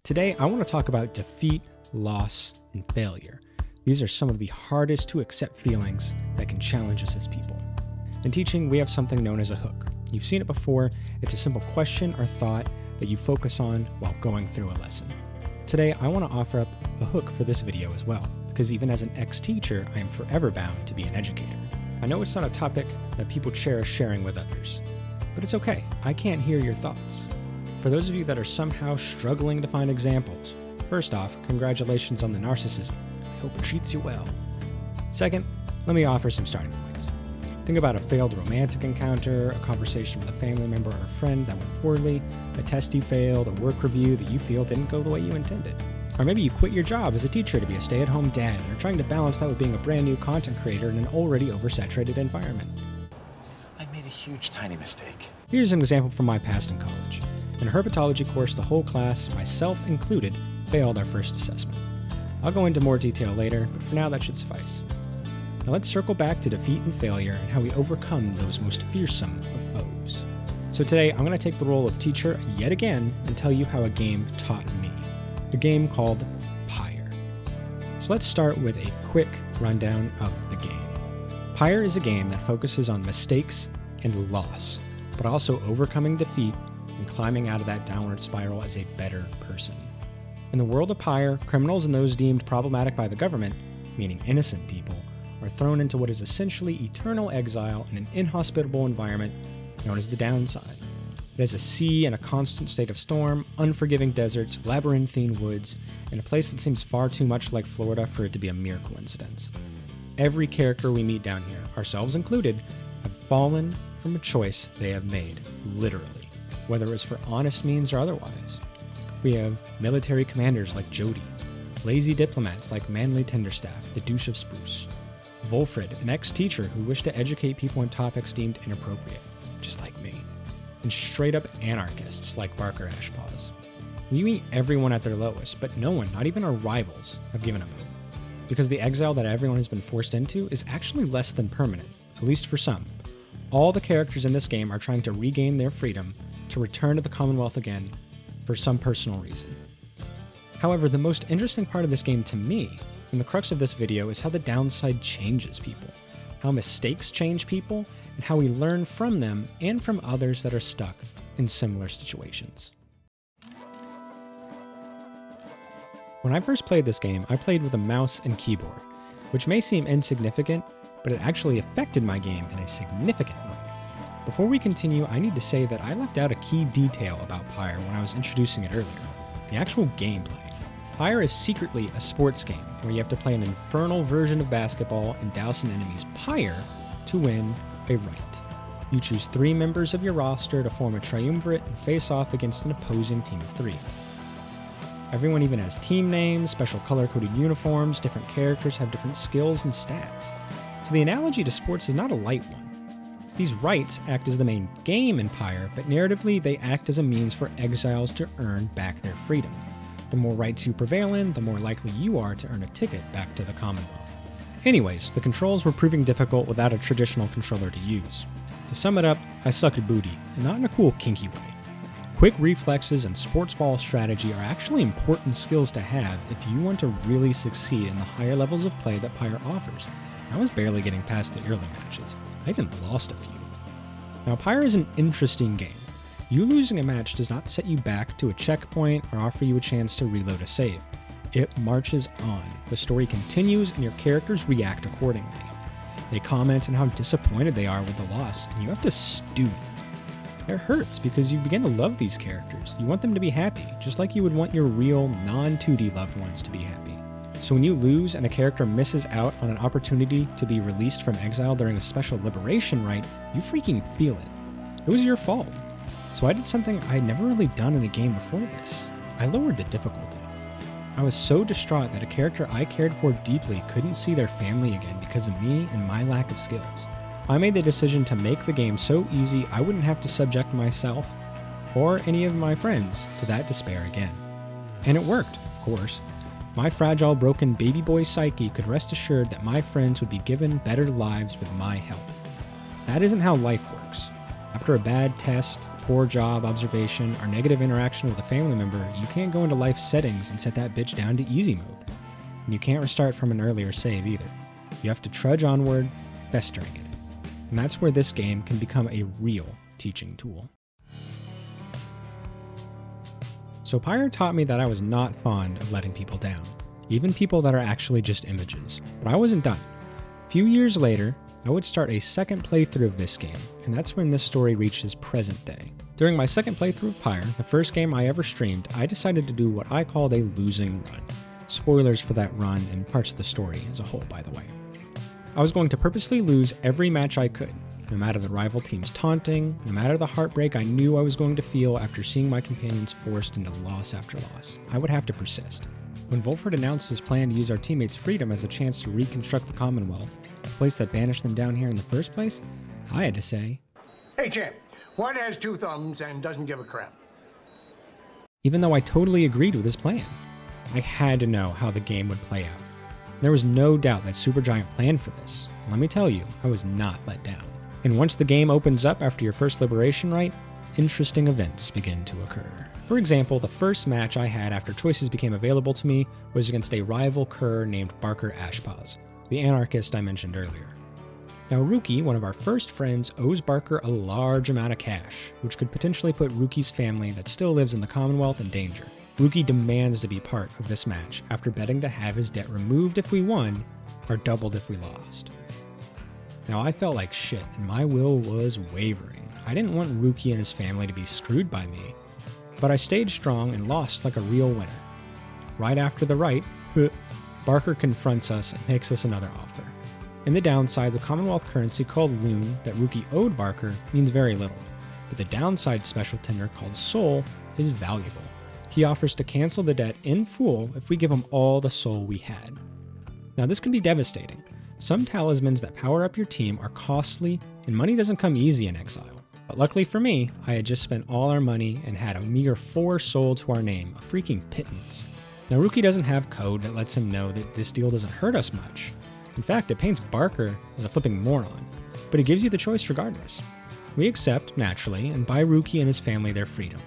Today, I want to talk about defeat, loss, and failure. These are some of the hardest to accept feelings that can challenge us as people. In teaching, we have something known as a hook. You've seen it before. It's a simple question or thought that you focus on while going through a lesson. Today, I want to offer up a hook for this video as well, because even as an ex-teacher, I am forever bound to be an educator. I know it's not a topic that people cherish sharing with others, but it's okay. I can't hear your thoughts. For those of you that are somehow struggling to find examples, first off, congratulations on the narcissism. I hope it treats you well. Second, let me offer some starting points. Think about a failed romantic encounter, a conversation with a family member or a friend that went poorly, a test you failed, a work review that you feel didn't go the way you intended. Or maybe you quit your job as a teacher to be a stay-at-home dad and are trying to balance that with being a brand new content creator in an already oversaturated environment. I made a huge tiny mistake. Here's an example from my past in college. In a herpetology course, the whole class, myself included, failed our first assessment. I'll go into more detail later, but for now that should suffice. Now let's circle back to defeat and failure and how we overcome those most fearsome of foes. So today, I'm going to take the role of teacher yet again and tell you how a game taught me. A game called Pyre. So let's start with a quick rundown of the game. Pyre is a game that focuses on mistakes and loss, but also overcoming defeat and climbing out of that downward spiral as a better person. In the world of Pyre, criminals and those deemed problematic by the government, meaning innocent people, are thrown into what is essentially eternal exile in an inhospitable environment known as the downside. It has a sea and a constant state of storm, unforgiving deserts, labyrinthine woods, and a place that seems far too much like Florida for it to be a mere coincidence. Every character we meet down here, ourselves included, have fallen from a choice they have made, literally, whether it was for honest means or otherwise. We have military commanders like Jody, lazy diplomats like Manly Tinderstaff, the douche of Spruce, Volfred, an ex-teacher who wished to educate people on topics deemed inappropriate, just like me, and straight-up anarchists like Barker Ashpaws. We meet everyone at their lowest, but no one, not even our rivals, have given up hope. Because the exile that everyone has been forced into is actually less than permanent, at least for some. All the characters in this game are trying to regain their freedom to return to the Commonwealth again for some personal reason. However, the most interesting part of this game to me, and the crux of this video, is how the downside changes people, how mistakes change people, and how we learn from them and from others that are stuck in similar situations. When I first played this game, I played with a mouse and keyboard, which may seem insignificant, but it actually affected my game in a significant way. Before we continue, I need to say that I left out a key detail about Pyre when I was introducing it earlier, the actual gameplay. Pyre is secretly a sports game where you have to play an infernal version of basketball and douse an enemy's pyre to win a right. You choose 3 members of your roster to form a triumvirate and face off against an opposing team of 3. Everyone even has team names, special color-coded uniforms, different characters have different skills and stats. So the analogy to sports is not a light one. These rights act as the main game in Pyre, but narratively they act as a means for exiles to earn back their freedom. The more rights you prevail in, the more likely you are to earn a ticket back to the Commonwealth. Anyways, the controls were proving difficult without a traditional controller to use. To sum it up, I suck at booty, and not in a cool, kinky way. Quick reflexes and sports ball strategy are actually important skills to have if you want to really succeed in the higher levels of play that Pyre offers. I was barely getting past the early matches. I even lost a few. Now, Pyre is an interesting game. You losing a match does not set you back to a checkpoint or offer you a chance to reload a save. It marches on. The story continues and your characters react accordingly. They comment on how disappointed they are with the loss, and you have to stew it. It hurts because you begin to love these characters. You want them to be happy, just like you would want your real, non-2D loved ones to be happy. So when you lose and a character misses out on an opportunity to be released from exile during a special liberation rite, you freaking feel it. It was your fault. So I did something I had never really done in a game before this. I lowered the difficulty. I was so distraught that a character I cared for deeply couldn't see their family again because of me and my lack of skills. I made the decision to make the game so easy I wouldn't have to subject myself or any of my friends to that despair again. And it worked, of course. My fragile, broken baby boy psyche could rest assured that my friends would be given better lives with my help. That isn't how life works. After a bad test, poor job observation, or negative interaction with a family member, you can't go into life settings and set that bitch down to easy mode. And you can't restart from an earlier save either. You have to trudge onward, festering in it. And that's where this game can become a real teaching tool. So Pyre taught me that I was not fond of letting people down, even people that are actually just images. But I wasn't done. A few years later, I would start a second playthrough of this game, and that's when this story reaches present day. During my second playthrough of Pyre, the first game I ever streamed, I decided to do what I called a losing run. Spoilers for that run and parts of the story as a whole, by the way. I was going to purposely lose every match I could, no matter the rival team's taunting, no matter the heartbreak I knew I was going to feel after seeing my companions forced into loss after loss. I would have to persist. When Volford announced his plan to use our teammates' freedom as a chance to reconstruct the Commonwealth, the place that banished them down here in the first place, I had to say, "Hey champ, one has two thumbs and doesn't give a crap." Even though I totally agreed with his plan, I had to know how the game would play out. There was no doubt that Supergiant planned for this. Let me tell you, I was not let down. And once the game opens up after your first liberation rite, interesting events begin to occur. For example, the first match I had after choices became available to me was against a rival cur named Barker Ashpaz, the anarchist I mentioned earlier. Now Ruki, one of our first friends, owes Barker a large amount of cash, which could potentially put Ruki's family that still lives in the Commonwealth in danger. Ruki demands to be part of this match after betting to have his debt removed if we won, or doubled if we lost. Now I felt like shit, and my will was wavering. I didn't want Ruki and his family to be screwed by me, but I stayed strong and lost like a real winner. Right after the rite, Barker confronts us and makes us another offer. In the downside, the Commonwealth currency called Loon that Ruki owed Barker means very little, but the downside special tender called Soul is valuable. He offers to cancel the debt in full if we give him all the soul we had. Now this can be devastating. Some talismans that power up your team are costly, and money doesn't come easy in exile. But luckily for me, I had just spent all our money and had a meager 4 soul to our name, a freaking pittance. Now Ruki doesn't have code that lets him know that this deal doesn't hurt us much. In fact, it paints Barker as a flipping moron, but it gives you the choice regardless. We accept, naturally, and buy Ruki and his family their freedom.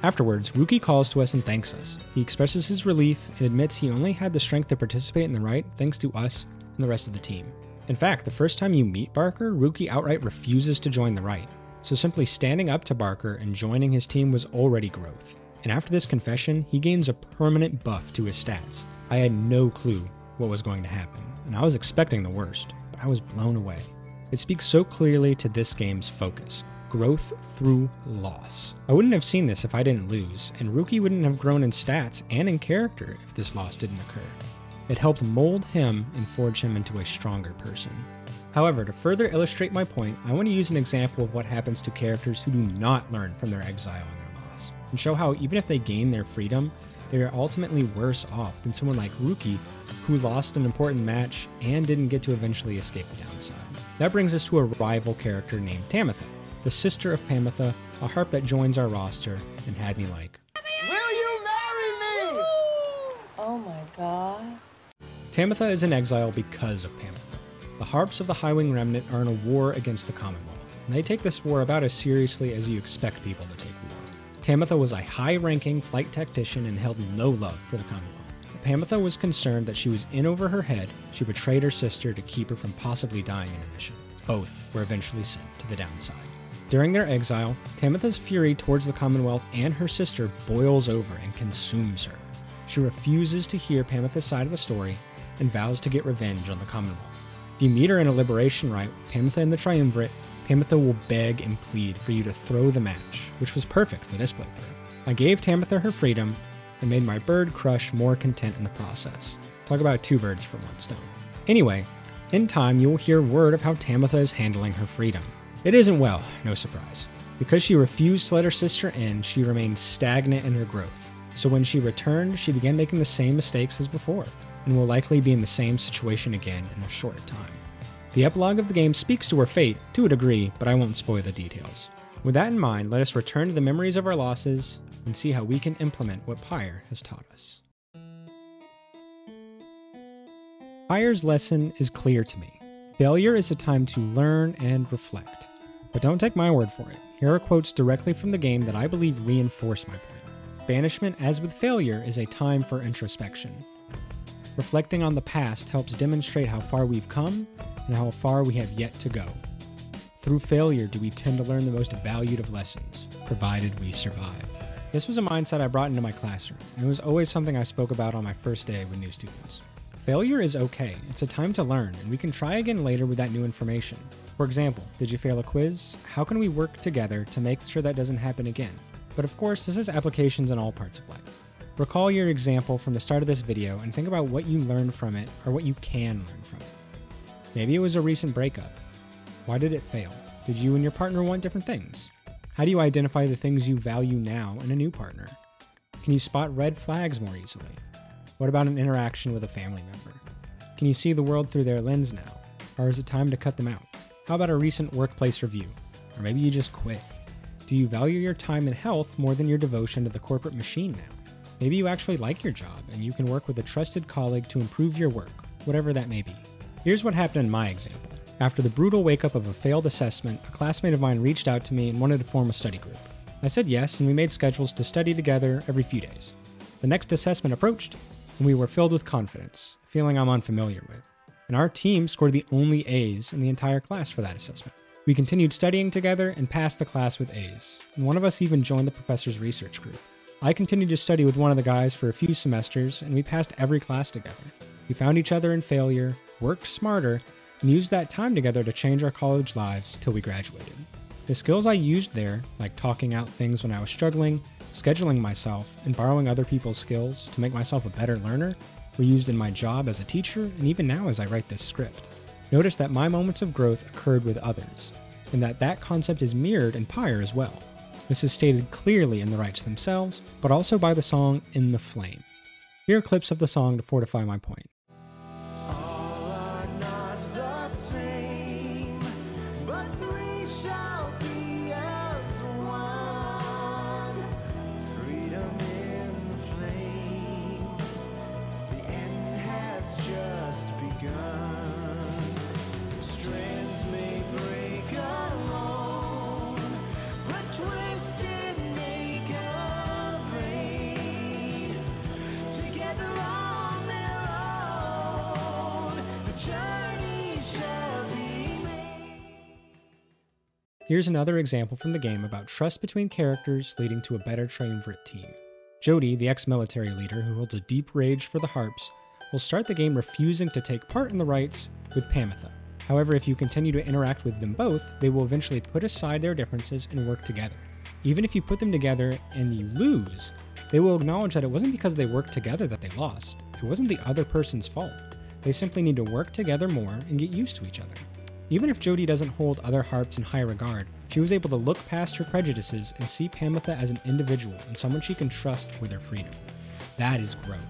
Afterwards, Ruki calls to us and thanks us. He expresses his relief and admits he only had the strength to participate in the rite thanks to us and the rest of the team. In fact, the first time you meet Barker, Ruki outright refuses to join the rite, so simply standing up to Barker and joining his team was already growth. And after this confession, he gains a permanent buff to his stats. I had no clue what was going to happen, and I was expecting the worst, but I was blown away. It speaks so clearly to this game's focus. Growth through loss. I wouldn't have seen this if I didn't lose, and Ruki wouldn't have grown in stats and in character if this loss didn't occur. It helped mold him and forge him into a stronger person. However, to further illustrate my point, I want to use an example of what happens to characters who do not learn from their exile and their loss, and show how even if they gain their freedom, they are ultimately worse off than someone like Ruki, who lost an important match and didn't get to eventually escape the downside. That brings us to a rival character named Tamitha, the sister of Pamitha, a harp that joins our roster and had me like, Will you marry me? Oh my god. Tamitha is in exile because of Pamitha. The harps of the Highwing Remnant are in a war against the Commonwealth, and they take this war about as seriously as you expect people to take war. Tamitha was a high-ranking flight tactician and held no love for the Commonwealth. Pamitha was concerned that she was in over her head. She betrayed her sister to keep her from possibly dying in a mission. Both were eventually sent to the downside. During their exile, Tamitha's fury towards the Commonwealth and her sister boils over and consumes her. She refuses to hear Pamitha's side of the story and vows to get revenge on the Commonwealth. If you meet her in a liberation rite with Pamitha in the Triumvirate, Pamitha will beg and plead for you to throw the match, which was perfect for this playthrough. I gave Tamitha her freedom and made my bird crush more content in the process. Talk about 2 birds for 1 stone. Anyway, in time you will hear word of how Tamitha is handling her freedom. It isn't well, no surprise. Because she refused to let her sister in, she remained stagnant in her growth. So when she returned, she began making the same mistakes as before, and will likely be in the same situation again in a short time. The epilogue of the game speaks to her fate, to a degree, but I won't spoil the details. With that in mind, let us return to the memories of our losses and see how we can implement what Pyre has taught us. Pyre's lesson is clear to me. Failure is a time to learn and reflect. But don't take my word for it. Here are quotes directly from the game that I believe reinforce my point. Banishment, as with failure, is a time for introspection. Reflecting on the past helps demonstrate how far we've come and how far we have yet to go. Through failure do we tend to learn the most valued of lessons, provided we survive. This was a mindset I brought into my classroom, and it was always something I spoke about on my first day with new students. Failure is okay, it's a time to learn, and we can try again later with that new information. For example, did you fail a quiz? How can we work together to make sure that doesn't happen again? But of course, this has applications in all parts of life. Recall your example from the start of this video and think about what you learned from it or what you can learn from it. Maybe it was a recent breakup. Why did it fail? Did you and your partner want different things? How do you identify the things you value now in a new partner? Can you spot red flags more easily? What about an interaction with a family member? Can you see the world through their lens now? Or is it time to cut them out? How about a recent workplace review? Or maybe you just quit. Do you value your time and health more than your devotion to the corporate machine now? Maybe you actually like your job and you can work with a trusted colleague to improve your work, whatever that may be. Here's what happened in my example. After the brutal wake-up of a failed assessment, a classmate of mine reached out to me and wanted to form a study group. I said yes, and we made schedules to study together every few days. The next assessment approached, and we were filled with confidence, a feeling I'm unfamiliar with. And our team scored the only A's in the entire class for that assessment. We continued studying together and passed the class with A's, and one of us even joined the professor's research group. I continued to study with one of the guys for a few semesters, and we passed every class together. We found each other in failure, worked smarter, and used that time together to change our college lives till we graduated. The skills I used there, like talking out things when I was struggling, scheduling myself, and borrowing other people's skills to make myself a better learner, were used in my job as a teacher and even now as I write this script. Notice that my moments of growth occurred with others, and that concept is mirrored in Pyre as well. This is stated clearly in the rights themselves, but also by the song In the Flame. Here are clips of the song to fortify my point. Here's another example from the game about trust between characters leading to a better triumvirate team. Jody, the ex-military leader who holds a deep rage for the harps, will start the game refusing to take part in the rites with Pamitha. However, if you continue to interact with them both, they will eventually put aside their differences and work together. Even if you put them together and you lose, they will acknowledge that it wasn't because they worked together that they lost. It wasn't the other person's fault. They simply need to work together more and get used to each other. Even if Jody doesn't hold other harps in high regard, she was able to look past her prejudices and see Pamitha as an individual and someone she can trust with her freedom. That is growth.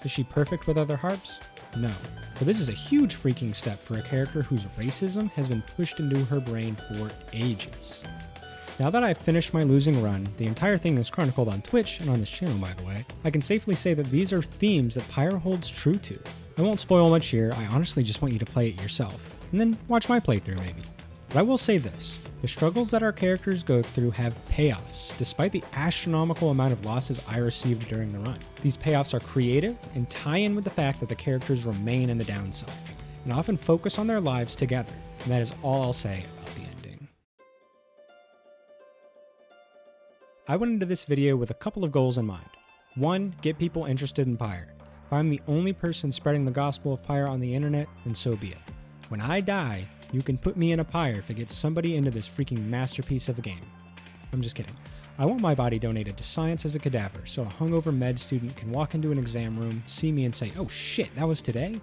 Is she perfect with other harps? No. But this is a huge freaking step for a character whose racism has been pushed into her brain for ages. Now that I've finished my losing run, the entire thing is chronicled on Twitch and on this channel by the way, I can safely say that these are themes that Pyre holds true to. I won't spoil much here, I honestly just want you to play it yourself, and then watch my playthrough maybe. But I will say this, the struggles that our characters go through have payoffs, despite the astronomical amount of losses I received during the run. These payoffs are creative and tie in with the fact that the characters remain in the downside, and often focus on their lives together, and that is all I'll say about the ending. I went into this video with a couple of goals in mind. 1. Get people interested in Pyre. If I'm the only person spreading the gospel of Pyre on the internet, then so be it. When I die, you can put me in a pyre if it gets somebody into this freaking masterpiece of a game. I'm just kidding. I want my body donated to science as a cadaver so a hungover med student can walk into an exam room, see me and say, oh shit, that was today?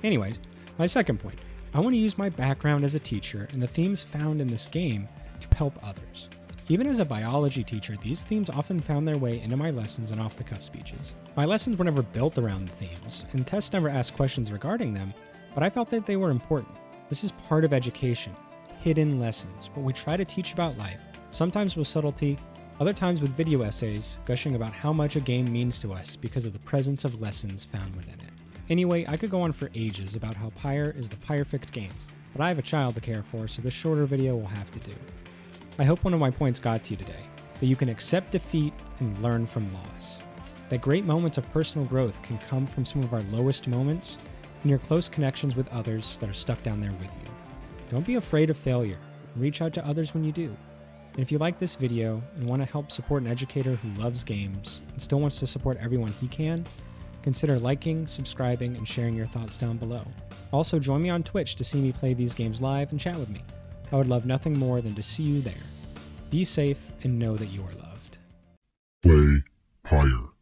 Anyways, my second point. I want to use my background as a teacher and the themes found in this game to help others. Even as a biology teacher, these themes often found their way into my lessons and off-the-cuff speeches. My lessons were never built around the themes, and tests never asked questions regarding them, but I felt that they were important. This is part of education, hidden lessons, what we try to teach about life, sometimes with subtlety, other times with video essays, gushing about how much a game means to us because of the presence of lessons found within it. Anyway, I could go on for ages about how Pyre is the perfect game, but I have a child to care for, so this shorter video will have to do. I hope one of my points got to you today, that you can accept defeat and learn from loss. That great moments of personal growth can come from some of our lowest moments and your close connections with others that are stuck down there with you. Don't be afraid of failure. Reach out to others when you do. And if you like this video and want to help support an educator who loves games and still wants to support everyone he can, consider liking, subscribing, and sharing your thoughts down below. Also, join me on Twitch to see me play these games live and chat with me. I would love nothing more than to see you there. Be safe and know that you are loved. Play Pyre.